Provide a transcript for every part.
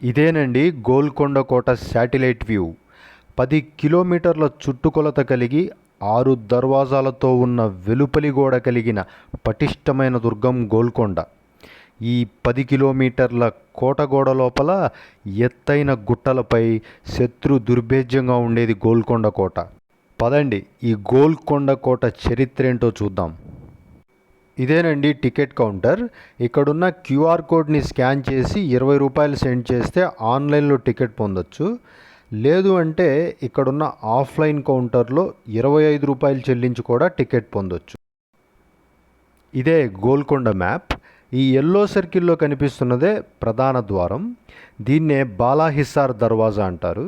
ఇదేనండి గోల్కొండ కోట satellite view. 10 కిలోమీటర్ల చుట్టుకొలత కలిగి 6 దర్వాజాలతో ఉన్న వెలుపలి గోడ కలిగిన పటిష్టమైన దుర్గం గోల్కొండ. ఈ 10 కిలోమీటర్ల కోట గోడ లోపల ఎత్తైన గుట్టలపై శత్రు దుర్భేద్యంగా ఉండేది గోల్కొండ కోట. పదండి ఈ గోల్కొండ కోట చరిత్ర ఏంటో చూద్దాం. ఇదేనండి టికెట్ కౌంటర్. ఇక్కడున్న క్యూఆర్ కోడ్ని స్కాన్ చేసి 20 రూపాయలు సెండ్ చేస్తే ఆన్లైన్లో టికెట్ పొందొచ్చు. లేదు అంటే ఇక్కడున్న ఆఫ్లైన్ కౌంటర్లో 25 రూపాయలు చెల్లించి కూడా టికెట్ పొందొచ్చు. ఇదే గోల్కొండ మ్యాప్. ఈ ఎల్లో సర్కిల్లో కనిపిస్తున్నదే ప్రధాన ద్వారం. దీన్నే బాలాహిస్సార్ దర్వాజా అంటారు.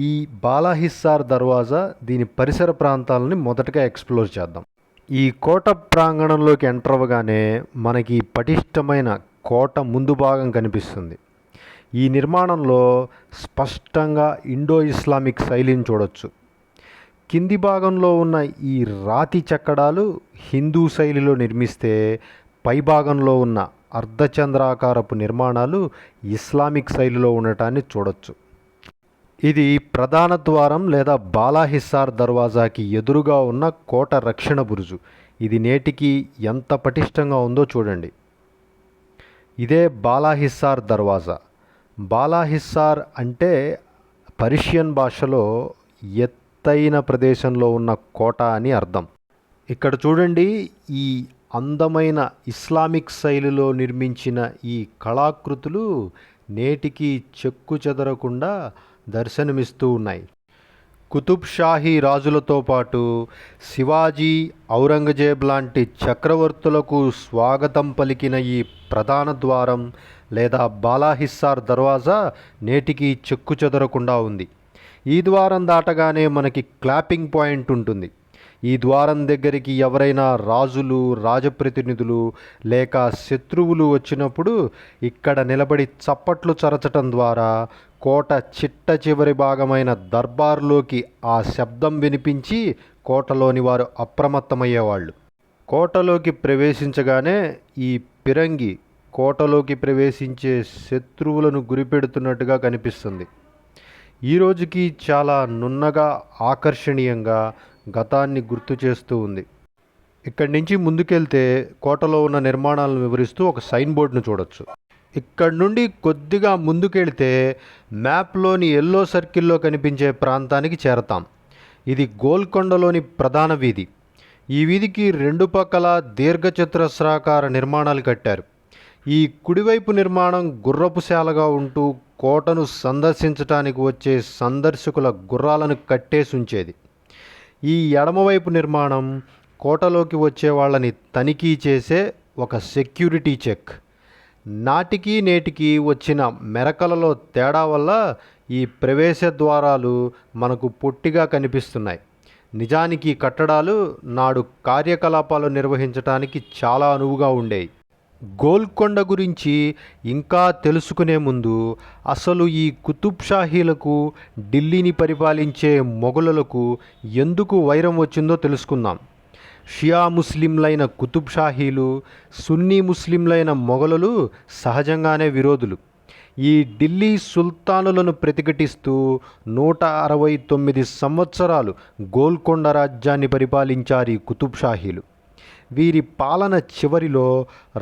ఈ బాలాహిస్సార్ దర్వాజా దీని పరిసర ప్రాంతాలని మొదటగా ఎక్స్ప్లోర్ చేద్దాం. ఈ కోట ప్రాంగణంలోకి ఎంటర్ అవ్వగానే మనకి పటిష్టమైన కోట ముందు భాగం కనిపిస్తుంది. ఈ నిర్మాణంలో స్పష్టంగా ఇండో ఇస్లామిక్ శైలిని చూడొచ్చు. కింది భాగంలో ఉన్న ఈ రాతి చెక్కడాలు హిందూ శైలిలో నిర్మిస్తే, పై భాగంలో ఉన్న అర్ధచంద్రాకారపు నిర్మాణాలు ఇస్లామిక్ శైలిలో ఉండటాన్ని చూడొచ్చు. ఇది ప్రధాన ద్వారం లేదా బాలాహిస్సార్ దర్వాజాకి ఎదురుగా ఉన్న కోట రక్షణ బురుజు. ఇది నేటికి ఎంత పటిష్టంగా ఉందో చూడండి. ఇదే బాలాహిస్సార్ దర్వాజా. బాలాహిస్సార్ అంటే పర్షియన్ భాషలో ఎత్తైన ప్రదేశంలో ఉన్న కోట అని అర్థం. ఇక్కడ చూడండి, ఈ అందమైన ఇస్లామిక్ శైలిలో నిర్మించిన ఈ కళాకృతులు నేటికి చెక్కు చెదరకుండా దర్శనమిస్తూ ఉన్నాయి. కుతుబ్ షాహీ రాజులతో పాటు శివాజీ, ఔరంగజేబ్ లాంటి చక్రవర్తులకు స్వాగతం పలికిన ఈ ప్రధాన ద్వారం లేదా బాలాహిస్సార్ దర్వాజా నేటికి చెక్కు చెదరకుండా ఉంది. ఈ ద్వారం దాటగానే మనకి క్లాపింగ్ పాయింట్ ఉంటుంది. ఈ ద్వారం దగ్గరికి ఎవరైనా రాజులు, రాజప్రతినిధులు లేక శత్రువులు వచ్చినప్పుడు ఇక్కడ నిలబడి చప్పట్లు చరచటం ద్వారా కోట చిట్ట చివరి భాగమైన దర్బార్లోకి ఆ శబ్దం వినిపించి కోటలోని వారు అప్రమత్తమయ్యేవాళ్ళు. కోటలోకి ప్రవేశించగానే ఈ పిరంగి కోటలోకి ప్రవేశించే శత్రువులను గురిపెడుతున్నట్టుగా కనిపిస్తుంది. ఈ రోజుకి చాలా నున్నగా, ఆకర్షణీయంగా గతాన్ని గుర్తు చేస్తూ ఉంది. ఇక్కడి నుంచి ముందుకెళ్తే కోటలో ఉన్న నిర్మాణాలను వివరిస్తూ ఒక సైన్ బోర్డును చూడొచ్చు. ఇక్కడ నుండి కొద్దిగా ముందుకెళ్తే మ్యాప్లోని ఎల్లో సర్కిల్లో కనిపించే ప్రాంతానికి చేరతాం. ఇది గోల్కొండలోని ప్రధాన వీధి. ఈ వీధికి రెండు పక్కల దీర్ఘచతురస్రాకార నిర్మాణాలు కట్టారు. ఈ కుడివైపు నిర్మాణం గుర్రపుశాలగా ఉంటూ కోటను సందర్శించడానికి వచ్చే సందర్శకుల గుర్రాలను కట్టేసి ఉంచేది. ఈ ఎడమవైపు నిర్మాణం కోటలోకి వచ్చే వాళ్ళని తనిఖీ చేసే ఒక సెక్యూరిటీ చెక్. నాటికి నేటికి వచ్చిన మెరకలలో తేడా వల్ల ఈ ప్రవేశ ద్వారాలు మనకు పొట్టిగా కనిపిస్తున్నాయి. నిజానికి కట్టడాలు నాడు కార్యకలాపాలు నిర్వహించడానికి చాలా అనువుగా ఉండేవి. గోల్కొండ గురించి ఇంకా తెలుసుకునే ముందు అసలు ఈ కుతుబ్ షాహీలకు, ఢిల్లీని పరిపాలించే మొఘలులకు ఎందుకు వైరం వచ్చిందో తెలుసుకుందాం. షియా ముస్లింలైన కుతుబ్ షాహీలు, సున్నీ ముస్లింలైన మొఘలులు సహజంగానే విరోధులు. ఈ ఢిల్లీ సుల్తానులను ప్రతిఘటిస్తూ 169 సంవత్సరాలు గోల్కొండ రాజ్యాన్ని పరిపాలించారు ఈ కుతుబ్ షాహీలు. వీరి పాలన చివరిలో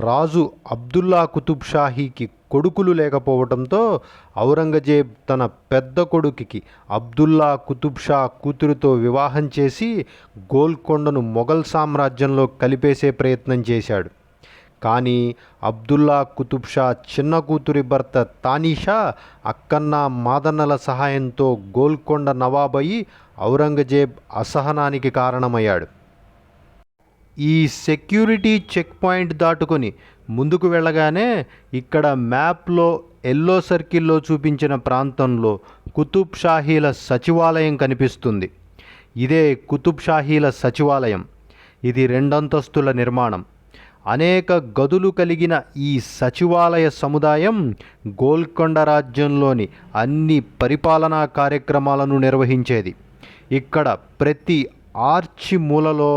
రాజు అబ్దుల్లా కుతుబ్ షాహీకి కొడుకులు లేకపోవడంతో ఔరంగజేబ్ తన పెద్ద కొడుకుకి అబ్దుల్లా కుతుబ్ షా కూతురుతో వివాహం చేసి గోల్కొండను మొఘల్ సామ్రాజ్యంలో కలిపేసే ప్రయత్నం చేశాడు. కానీ అబ్దుల్లా కుతుబ్ షా చిన్న కూతురి భర్త తానీషా, అక్కన్న, మాదన్నల సహాయంతో గోల్కొండ నవాబయి ఔరంగజేబ్ అసహనానికి కారణమయ్యాడు. ఈ సెక్యూరిటీ చెక్ పాయింట్ దాటుకొని ముందుకు వెళ్ళగానే ఇక్కడ మ్యాప్లో ఎల్లో సర్కిల్లో చూపించిన ప్రాంతంలో కుతుబ్ షాహీల సచివాలయం కనిపిస్తుంది. ఇదే కుతుబ్ షాహీల సచివాలయం. ఇది 2 అంతస్తుల నిర్మాణం. అనేక గదులు కలిగిన ఈ సచివాలయ సముదాయం గోల్కొండ రాజ్యంలోని అన్ని పరిపాలనా కార్యక్రమాలను నిర్వహించేది. ఇక్కడ ప్రతి ఆర్చి మూలలో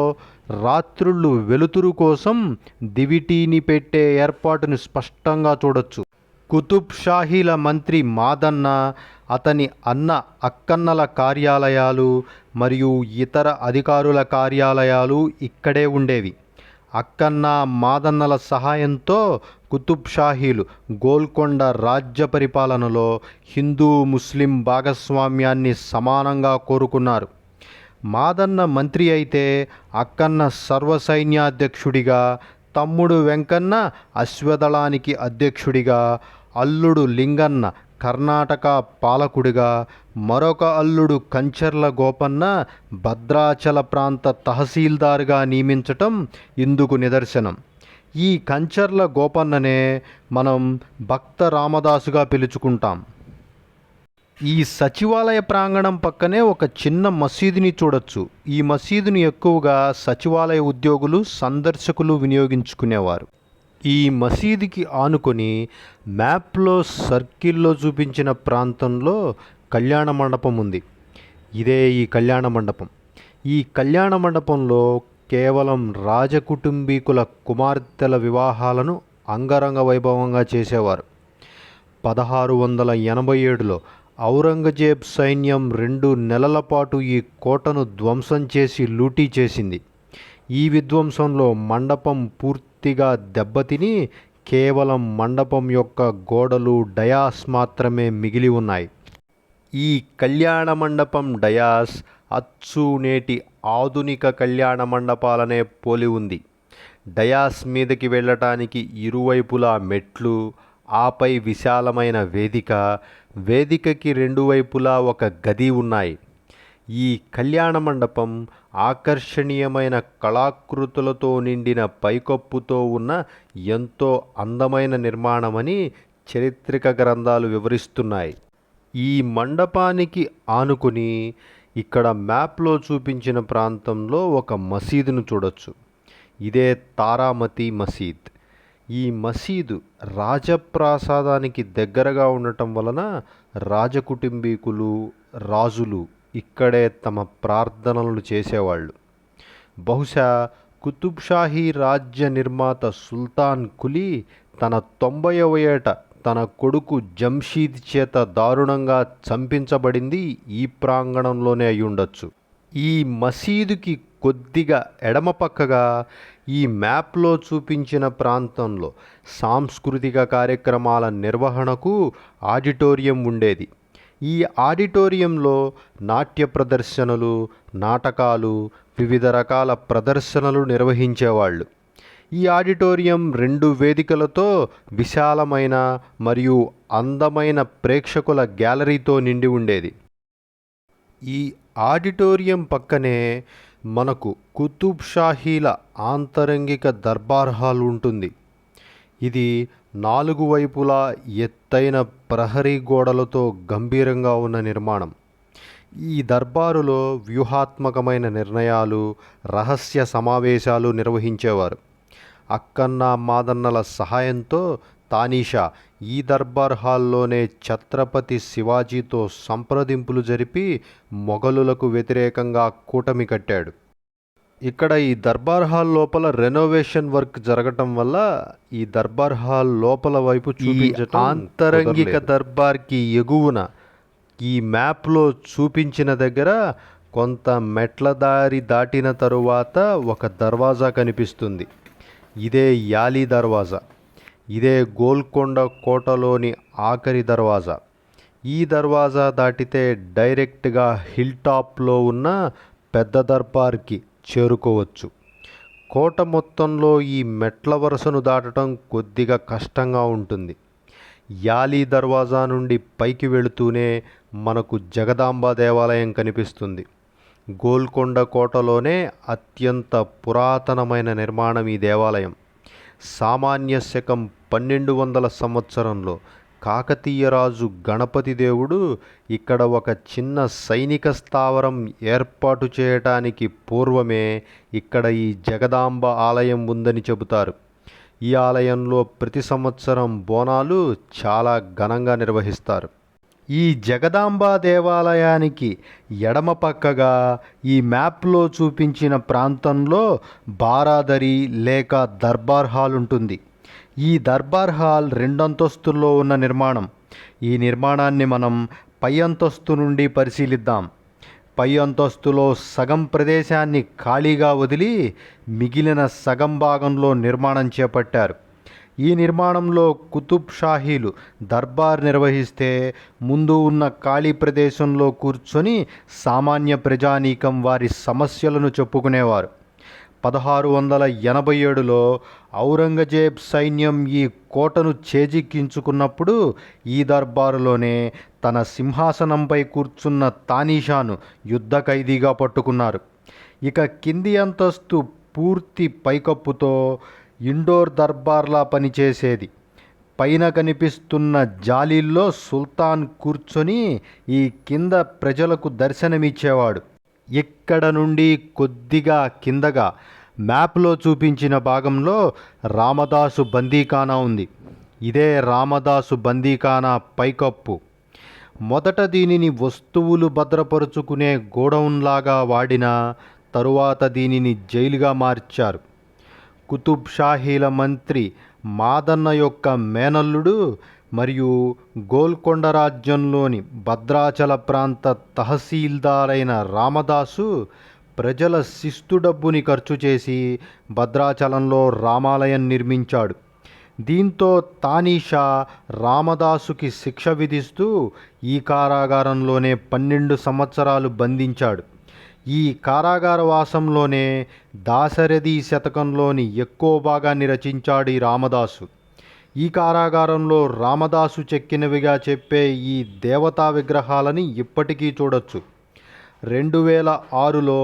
రాత్రుళ్ళు వెలుతురు కోసం దివిటీని పెట్టే ఏర్పాటును స్పష్టంగా చూడొచ్చు. కుతుబ్ షాహీల మంత్రి మాదన్న, అతని అన్న అక్కన్నల కార్యాలయాలు మరియు ఇతర అధికారుల కార్యాలయాలు ఇక్కడే ఉండేవి. అక్కన్న మాదన్నల సహాయంతో కుతుబ్ షాహీలు గోల్కొండ రాజ్య పరిపాలనలో హిందూ ముస్లిం భాగస్వామ్యాన్ని సమానంగా కోరుకున్నారు. మాదన్న మంత్రి అయితే అక్కన్న సర్వసైన్యాధ్యక్షుడిగా, తమ్ముడు వెంకన్న అశ్వదళానికి అధ్యక్షుడిగా, అల్లుడు లింగన్న కర్ణాటక పాలకుడిగా, మరొక అల్లుడు కంచర్ల గోపన్న భద్రాచల ప్రాంత తహసీల్దార్గా నియమించటం ఇందుకు నిదర్శనం. ఈ కంచర్ల గోపన్ననే మనం భక్త రామదాసుగా పిలుచుకుంటాం. ఈ సచివాలయ ప్రాంగణం పక్కనే ఒక చిన్న మసీదుని చూడొచ్చు. ఈ మసీదుని ఎక్కువగా సచివాలయ ఉద్యోగులు, సందర్శకులు వినియోగించుకునేవారు. ఈ మసీదుకి ఆనుకొని మ్యాప్లో సర్కిల్లో చూపించిన ప్రాంతంలో కళ్యాణ మండపం ఉంది. ఇదే ఈ కళ్యాణ మండపం. ఈ కళ్యాణ మండపంలో కేవలం రాజకుటుంబీకుల కుమార్తెల వివాహాలను అంగరంగ వైభవంగా చేసేవారు. 1687లో ఔరంగజేబ్ సైన్యం 2 నెలల పాటు ఈ కోటను ధ్వంసం చేసి లూటీ చేసింది. ఈ విధ్వంసంలో మండపం పూర్తిగా దెబ్బతిని కేవలం మండపం యొక్క గోడలు, డయాస్ మాత్రమే మిగిలి ఉన్నాయి. ఈ కళ్యాణ మండపం డయాస్ అచ్చు నేటి ఆధునిక కళ్యాణ మండపాలనే పోలి ఉంది. డయాస్ మీదకి వెళ్ళటానికి ఇరువైపులా మెట్లు, ఆపై విశాలమైన వేదిక, వేదికకి 2 వైపులా ఒక గది ఉన్నాయి. ఈ కళ్యాణ మండపం ఆకర్షణీయమైన కళాకృతులతో నిండిన పైకప్పుతో ఉన్న ఎంతో అందమైన నిర్మాణమని చారిత్రక గ్రంథాలు వివరిస్తున్నాయి. ఈ మండపానికి ఆనుకుని ఇక్కడ మ్యాప్లో చూపించిన ప్రాంతంలో ఒక మసీదును చూడొచ్చు. ఇదే తారామతి మసీద్. ఈ మసీదు రాజప్రాసాదానికి దగ్గరగా ఉండటం వలన రాజకుటుంబీకులు, రాజులు ఇక్కడే తమ ప్రార్థనలు చేసేవాళ్ళు. బహుశా కుతుబ్ షాహీ రాజ్య నిర్మాత సుల్తాన్ కులీ తన 90వ ఏట తన కొడుకు జంషీద్ చేత దారుణంగా చంపించబడింది ఈ ప్రాంగణంలోనే అయ్యుండొచ్చు. ఈ మసీదుకి కొద్దిగా ఎడమ పక్కగా ఈ మ్యాప్లో చూపించిన ప్రాంతంలో సాంస్కృతిక కార్యక్రమాల నిర్వహణకు ఆడిటోరియం ఉండేది. ఈ ఆడిటోరియంలో నాట్య ప్రదర్శనలు, నాటకాలు, వివిధ రకాల ప్రదర్శనలు నిర్వహించేవాళ్ళు. ఈ ఆడిటోరియం 2 వేదికలతో విశాలమైన మరియు అందమైన ప్రేక్షకుల గ్యాలరీతో నిండి ఉండేది. ఈ ఆడిటోరియం పక్కనే మనకు కుతుబ్ షాహీల ఆంతరంగిక దర్బార్ హాల్ ఉంటుంది. ఇది 4 వైపులా ఎత్తైన ప్రహరీ గోడలతో గంభీరంగా ఉన్న నిర్మాణం. ఈ దర్బారులో వ్యూహాత్మకమైన నిర్ణయాలు, రహస్య సమావేశాలు నిర్వహించేవారు. అక్కన్న మాదన్నల సహాయంతో తానీషా ఈ దర్బార్ హాల్లోనే ఛత్రపతి శివాజీతో సంప్రదింపులు జరిపి మొఘలులకు వ్యతిరేకంగా కూటమి కట్టాడు. ఇక్కడ ఈ దర్బార్ హాల్ లోపల రెనోవేషన్ వర్క్ జరగటం వల్ల ఈ దర్బార్ హాల్ లోపల వైపు చూపించటం ఆంతరంగిక దర్బార్కి ఎగువన ఈ మ్యాప్లో చూపించిన దగ్గర కొంత మెట్ల దారి దాటిన తరువాత ఒక దర్వాజా కనిపిస్తుంది. ఇదే యాలీ దర్వాజా. ఇదే గోల్కొండ కోటలోని ఆఖరి దర్వాజా. ఈ దర్వాజా దాటితే డైరెక్ట్గా హిల్ టాప్లో ఉన్న పెద్ద దర్బార్కి చేరుకోవచ్చు. కోట మొత్తంలో ఈ మెట్ల వరుసను దాటడం కొద్దిగా కష్టంగా ఉంటుంది. యాలీ దర్వాజా నుండి పైకి వెళుతూనే మనకు జగదాంబ దేవాలయం కనిపిస్తుంది. గోల్కొండ కోటలోనే అత్యంత పురాతనమైన నిర్మాణం ఈ దేవాలయం. సామాన్య శకం 1200 సంవత్సరంలో కాకతీయ రాజు గణపతి దేవుడు ఇక్కడ ఒక చిన్న సైనిక స్థావరం ఏర్పాటు చేయటానికి పూర్వమే ఇక్కడ ఈ జగదాంబ ఆలయం ఉందని చెబుతారు. ఈ ఆలయంలో ప్రతి సంవత్సరం బోనాలు చాలా ఘనంగా నిర్వహిస్తారు. ఈ జగదాంబ దేవాలయానికి ఎడమ పక్కగా ఈ మ్యాప్లో చూపించిన ప్రాంతంలో బారాదరి లేక దర్బార్ హాల్ ఉంటుంది. ఈ దర్బార్ హాల్ 2 అంతస్తుల్లో ఉన్న నిర్మాణం. ఈ నిర్మాణాన్ని మనం పై అంతస్తు నుండి పరిశీలిద్దాం. పై అంతస్తులో సగం ప్రదేశాన్ని ఖాళీగా వదిలి మిగిలిన సగం భాగంలో నిర్మాణం చేపట్టారు. ఈ నిర్మాణంలో కుతుబ్ షాహీలు దర్బార్ నిర్వహిస్తే ముందు ఉన్న ఖాళీ ప్రదేశంలో కూర్చొని సామాన్య ప్రజానీకం వారి సమస్యలను చెప్పుకునేవారు. 1687లో ఔరంగజేబ్ సైన్యం ఈ కోటను చేజిక్కించుకున్నప్పుడు ఈ దర్బారులోనే తన సింహాసనంపై కూర్చున్న తానీషాను యుద్ధ ఖైదీగా పట్టుకున్నారు. ఇక కింది అంతస్తు పూర్తి పైకప్పుతో ఇండోర్ దర్బార్లా పనిచేసేది. పైన కనిపిస్తున్న జాలీల్లో సుల్తాన్ కూర్చొని ఈ కింద ప్రజలకు దర్శనమిచ్చేవాడు. ఇక్కడ నుండి కొద్దిగా కిందగా మ్యాప్లో చూపించిన భాగంలో రామదాసు బందీఖానా ఉంది. ఇదే రామదాసు బందీఖానా పైకప్పు. మొదట దీనిని వస్తువులు భద్రపరుచుకునే గోడౌన్లాగా వాడినా తరువాత దీనిని జైలుగా మార్చారు. కుతుబ్ షాహీల మంత్రి మాదన్న యొక్క మేనల్లుడు మరియు గోల్కొండ రాజ్యంలోని భద్రాచల ప్రాంత తహసీల్దారైన రామదాసు ప్రజల శిస్తు డబ్బుని ఖర్చు చేసి భద్రాచలంలో రామాలయం నిర్మించాడు. దీంతో తానీషా రామదాసుకి శిక్ష విధిస్తూ ఈ కారాగారంలోనే 12 సంవత్సరాలు బంధించాడు. ఈ కారాగార వాసంలోనే దాశరథి శతకంలోని ఎక్కువ భాగాన్ని రచించాడు ఈ రామదాసు. ఈ కారాగారంలో రామదాసు చెక్కినవిగా చెప్పే ఈ దేవతా విగ్రహాలని ఇప్పటికీ చూడొచ్చు. 2006లో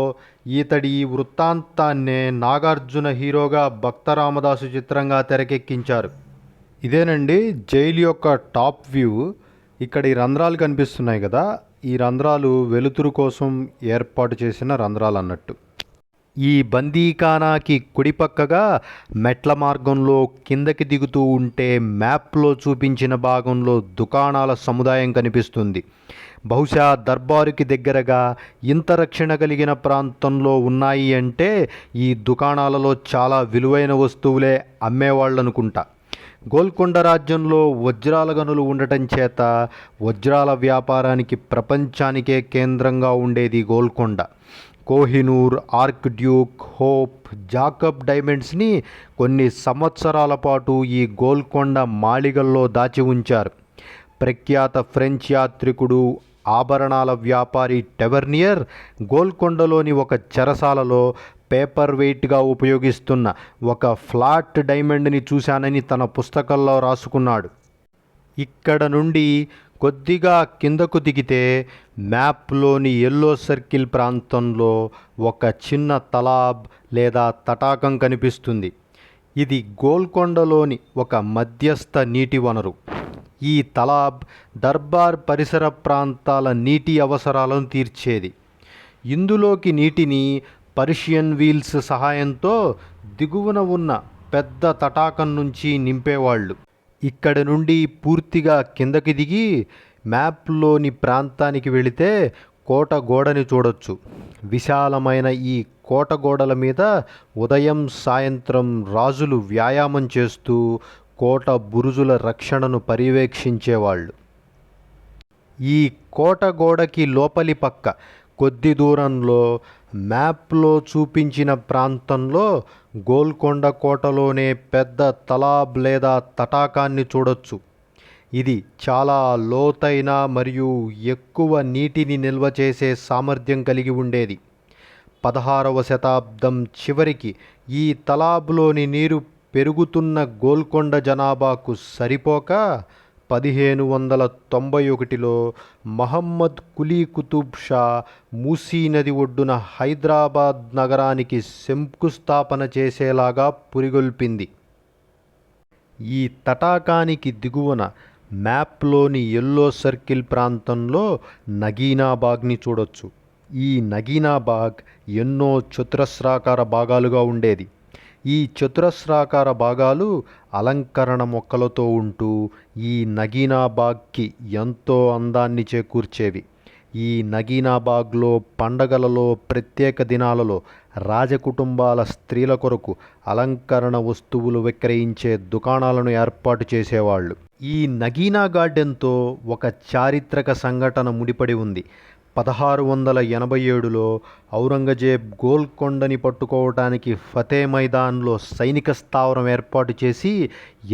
ఈతడి ఈ వృత్తాంతాన్నే నాగార్జున హీరోగా భక్త రామదాసు చిత్రంగా తెరకెక్కించారు. ఇదేనండి జైలు యొక్క టాప్ వ్యూ. ఇక్కడ ఈ రంధ్రాలు కనిపిస్తున్నాయి కదా, ఈ రంధ్రాలు వెలుతురు కోసం ఏర్పాటు చేసిన రంధ్రాలు అన్నట్టు. ఈ బందీఖానాకి కుడిపక్కగా మెట్ల మార్గంలో కిందకి దిగుతూ ఉంటే మ్యాప్లో చూపించిన భాగంలో దుకాణాల సముదాయం కనిపిస్తుంది. బహుశా దర్బారుకి దగ్గరగా ఇంత రక్షణ కలిగిన ప్రాంతంలో ఉన్నాయి అంటే ఈ దుకాణాలలో చాలా విలువైన వస్తువులే అమ్మేవాళ్ళనుకుంటా. గోల్కొండ రాజ్యంలో వజ్రాల గనులు ఉండటం చేత వజ్రాల వ్యాపారానికి ప్రపంచానికే కేంద్రంగా ఉండేది Golconda. Kohinoor, Archduke, Hope, Jacob డైమండ్స్ని కొన్ని సంవత్సరాల పాటు ఈ గోల్కొండ మాళిగల్లో దాచి ఉంచారు. ప్రఖ్యాత ఫ్రెంచ్ యాత్రికుడు, ఆభరణాల వ్యాపారి టెవర్నియర్ గోల్కొండలోని ఒక చెరసాలలో పేపర్ వెయిట్గా ఉపయోగిస్తున్న ఒక ఫ్లాట్ డైమండ్ని చూశానని తన పుస్తకంలో రాసుకున్నాడు. ఇక్కడ నుండి కొద్దిగా కిందకు దిగితే మ్యాప్లోని ఎల్లో సర్కిల్ ప్రాంతంలో ఒక చిన్న తలాబ్ లేదా తటాకం కనిపిస్తుంది. ఇది గోల్కొండలోని ఒక మధ్యస్థ నీటి వనరు. ఈ తలాబ్ దర్బార్ పరిసర ప్రాంతాల నీటి అవసరాలను తీర్చేది. ఇందులోకి నీటిని పర్షియన్ వీల్స్ సహాయంతో దిగువన ఉన్న పెద్ద తటాకం నుంచి నింపేవాళ్ళు. ఇక్కడ నుండి పూర్తిగా కిందకి దిగి మ్యాప్లోని ప్రాంతానికి వెళితే కోట గోడని చూడొచ్చు. విశాలమైన ఈ కోట గోడల మీద ఉదయం సాయంత్రం రాజులు వ్యాయామం చేస్తూ కోట బురుజుల రక్షణను పర్యవేక్షించేవాళ్ళు. ఈ కోట గోడకి లోపలి పక్క కొద్ది దూరంలో మ్యాప్లో చూపించిన ప్రాంతంలో గోల్కొండ కోటలోనే పెద్ద తలాబ్ లేదా తటాకాన్ని చూడొచ్చు. ఇది చాలా లోతైన మరియు ఎక్కువ నీటిని నిల్వ చేసే సామర్థ్యం కలిగి ఉండేది. 16వ శతాబ్దం చివరికి ఈ తలాబ్లోని నీరు పెరుగుతున్న గోల్కొండ జనాభాకు సరిపోక 1591లో మహమ్మద్ కులీ కుతుబ్ షా మూసీ నది ఒడ్డున హైదరాబాద్ నగరానికి శంకుస్థాపన చేసేలాగా పురిగొల్పింది. ఈ తటాకానికి దిగువన మ్యాప్లోని ఎల్లో సర్కిల్ ప్రాంతంలో నగీనాబాగ్ని చూడొచ్చు. ఈ నగీనాబాగ్ ఎన్నో చతురస్రాకార భాగాలుగా ఉండేది. ఈ చతురస్రాకార భాగాలు అలంకరణ మొక్కలతో ఉంటూ ఈ నగీనాబాగ్కి ఎంతో అందాన్ని చేకూర్చేవి. ఈ నగీనాబాగ్లో పండగలలో, ప్రత్యేక దినాలలో రాజకుటుంబాల స్త్రీల కొరకు అలంకరణ వస్తువులు విక్రయించే దుకాణాలను ఏర్పాటు చేసేవాళ్ళు. ఈ నగీనా గార్డెన్తో ఒక చారిత్రక సంఘటన ముడిపడి ఉంది. 1687లో ఔరంగజేబ్ గోల్కొండని పట్టుకోవటానికి ఫతే మైదాన్లో సైనిక స్థావరం ఏర్పాటు చేసి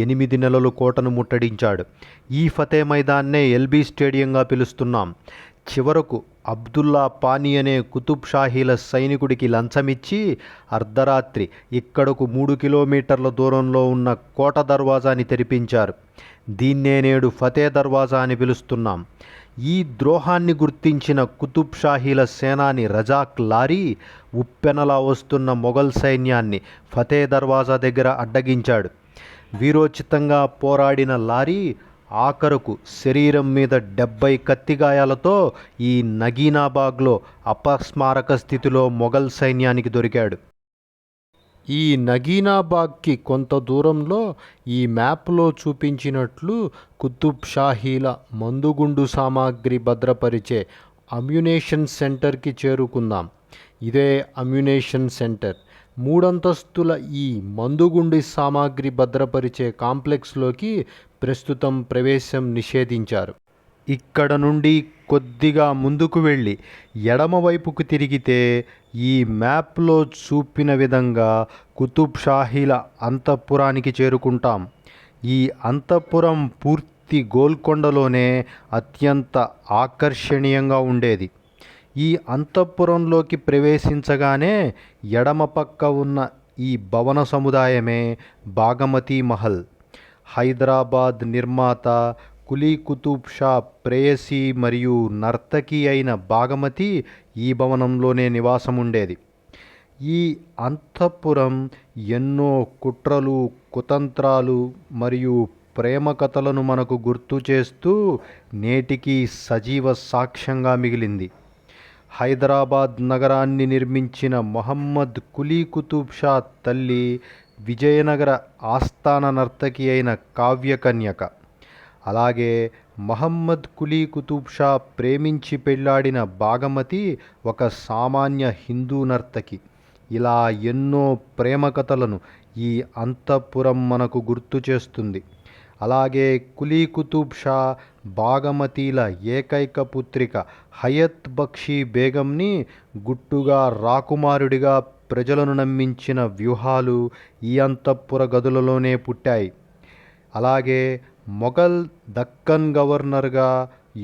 8 నెలలు కోటను ముట్టడించాడు. ఈ ఫతే మైదాన్నే ఎల్బీ స్టేడియంగా పిలుస్తున్నాం. చివరకు అబ్దుల్లా పానీ అనే కుతుబ్ షాహీల సైనికుడికి లంచమిచ్చి అర్ధరాత్రి ఇక్కడకు 3 కిలోమీటర్ల దూరంలో ఉన్న కోట దర్వాజాని తెరిపించారు. దీన్నే నేడు ఫతే దర్వాజా అని పిలుస్తున్నాం. ఈ ద్రోహాన్ని గుర్తించిన కుతుబ్ షాహీల సేనాని రజాక్ లారీ ఉప్పెనలా వస్తున్న మొఘల్ సైన్యాన్ని ఫతే దర్వాజా దగ్గర అడ్డగించాడు. వీరోచితంగా పోరాడిన లారీ ఆఖరకు శరీరం మీద 70 కత్తిగాయాలతో ఈ నగీనాబాగ్లో అపస్మారక స్థితిలో మొఘల్ సైన్యానికి దొరికాడు. ఈ నగీనాబాగ్కి కొంత దూరంలో ఈ మ్యాప్లో చూపించినట్లు కుతుబ్ షాహీల మందుగుండు సామాగ్రి భద్రపరిచే అమ్యునేషన్ సెంటర్కి చేరుకుందాం. ఇదే అమ్యునేషన్ సెంటర్. 3 అంతస్తుల ఈ మందుగుండు సామాగ్రి భద్రపరిచే కాంప్లెక్స్లోకి ప్రస్తుతం ప్రవేశం నిషేధించారు. ఇక్కడ నుండి కొద్దిగా ముందుకు వెళ్ళి ఎడమవైపుకు తిరిగితే ఈ మ్యాప్లో చూపిన విధంగా కుతుబ్ షాహీల అంతఃపురానికి చేరుకుంటాం. ఈ అంతఃపురం పూర్తి గోల్కొండలోనే అత్యంత ఆకర్షణీయంగా ఉండేది. ఈ అంతఃపురంలోకి ప్రవేశించగానే ఎడమ పక్క ఉన్న ఈ భవన సముదాయమే బాగమతి మహల్. హైదరాబాద్ నిర్మాత కులీ కుతుబ్ షా ప్రేయసి మరియు నర్తకి అయిన బాగమతి ఈ భవనంలోనే నివాసం ఉండేది. ఈ అంతఃపురం ఎన్నో కుట్రలు, కుతంత్రాలు మరియు ప్రేమ కథలను మనకు గుర్తు చేస్తూ నేటికి సజీవ సాక్ష్యంగా మిగిలింది. హైదరాబాద్ నగరాన్ని నిర్మించిన మొహమ్మద్ కులీ కుతుబ్ షా తల్లి విజయనగర ఆస్థాన నర్తకి అయిన కావ్యకన్యక. అలాగే మహమ్మద్ కులీ కుతుబ్ షా ప్రేమించి పెళ్లాడిన బాగమతి ఒక సామాన్య హిందూ నర్తకి. ఇలా ఎన్నో ప్రేమ కథలను ఈ అంతఃపురం మనకు గుర్తు చేస్తుంది. అలాగే కులీ కుతుబ్ షా బాగమతిల ఏకైక పుత్రిక హయత్ బక్షీ బేగంని గుట్టుగా రాకుమారుడిగా ప్రజలను నమ్మించిన వ్యూహాలు ఈ అంతఃపుర గదులలోనే పుట్టాయి. అలాగే మొఘల్ దక్కన్ గవర్నర్గా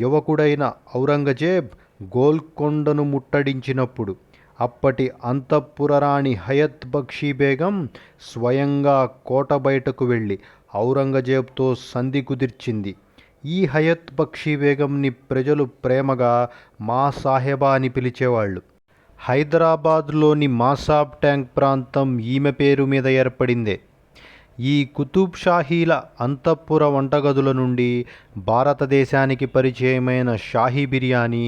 యువకుడైన ఔరంగజేబ్ గోల్కొండను ముట్టడించినప్పుడు అప్పటి అంతఃపుర రాణి హయత్ బక్షీ బేగం స్వయంగా కోట బయటకు వెళ్ళి ఔరంగజేబ్తో సంధి కుదిర్చింది. ఈ హయత్ బక్షీ బేగంని ప్రజలు ప్రేమగా మా సాహెబా అని పిలిచేవాళ్ళు. హైదరాబాద్లోని మాసాబ్ ట్యాంక్ ప్రాంతం ఈమె పేరు మీద ఏర్పడిందే. ఈ కుతుబ్ షాహీల అంతఃపుర వంటగదుల నుండి భారతదేశానికి పరిచయమైన షాహీ బిర్యానీ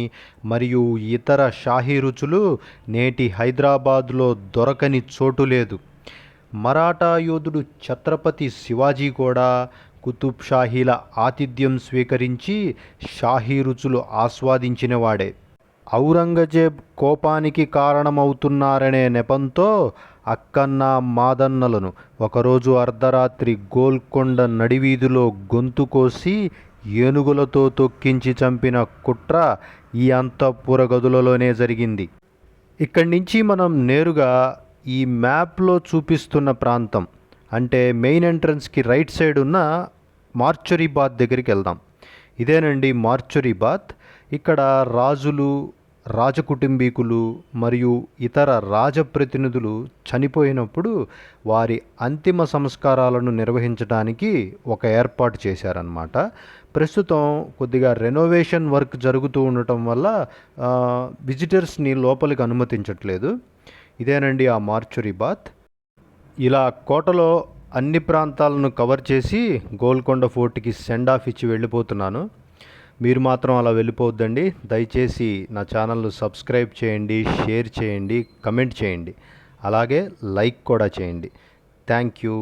మరియు ఇతర షాహీ రుచులు నేటి హైదరాబాద్లో దొరకని చోటు లేదు. మరాఠా యోధుడు ఛత్రపతి శివాజీ కూడా కుతుబ్ షాహీల ఆతిథ్యం స్వీకరించి షాహీ రుచులు ఆస్వాదించినవాడే. ఔరంగజేబ్ కోపానికి కారణమవుతున్నారనే నెపంతో అక్కన్న మాదన్నలను ఒకరోజు అర్ధరాత్రి గోల్కొండ నడివీధిలో గొంతు కోసి ఏనుగులతో తొక్కించి చంపిన కుట్ర ఈ అంతఃపుర గదులలోనే జరిగింది. ఇక్కడి నుంచి మనం నేరుగా ఈ మ్యాప్లో చూపిస్తున్న ప్రాంతం అంటే మెయిన్ ఎంట్రన్స్కి రైట్ సైడ్ ఉన్న మార్చురీ బాత్ దగ్గరికి వెళ్దాం. ఇదేనండి మార్చురీ బాత్. ఇక్కడ రాజులు, రాజకుటుంబీకులు మరియు ఇతర రాజప్రతినిధులు చనిపోయినప్పుడు వారి అంతిమ సంస్కారాలను నిర్వహించడానికి ఒక ఏర్పాటు చేశారన్నమాట. ప్రస్తుతం కొద్దిగా రెనోవేషన్ వర్క్ జరుగుతూ ఉండటం వల్ల విజిటర్స్ని లోపలికి అనుమతించట్లేదు. ఇదేనండి ఆ మార్చురీ బాత్. ఇలా కోటలో అన్ని ప్రాంతాలను కవర్ చేసి గోల్కొండ ఫోర్ట్కి సెండ్ ఆఫ్ ఇచ్చి వెళ్ళిపోతున్నాను. మీరు మాత్రం అలా వెళ్ళిపోవద్దండి. దయచేసి నా ఛానల్ను సబ్స్క్రైబ్ చేయండి, షేర్ చేయండి, కమెంట్ చేయండి, అలాగే లైక్ కూడా చేయండి. Thank you.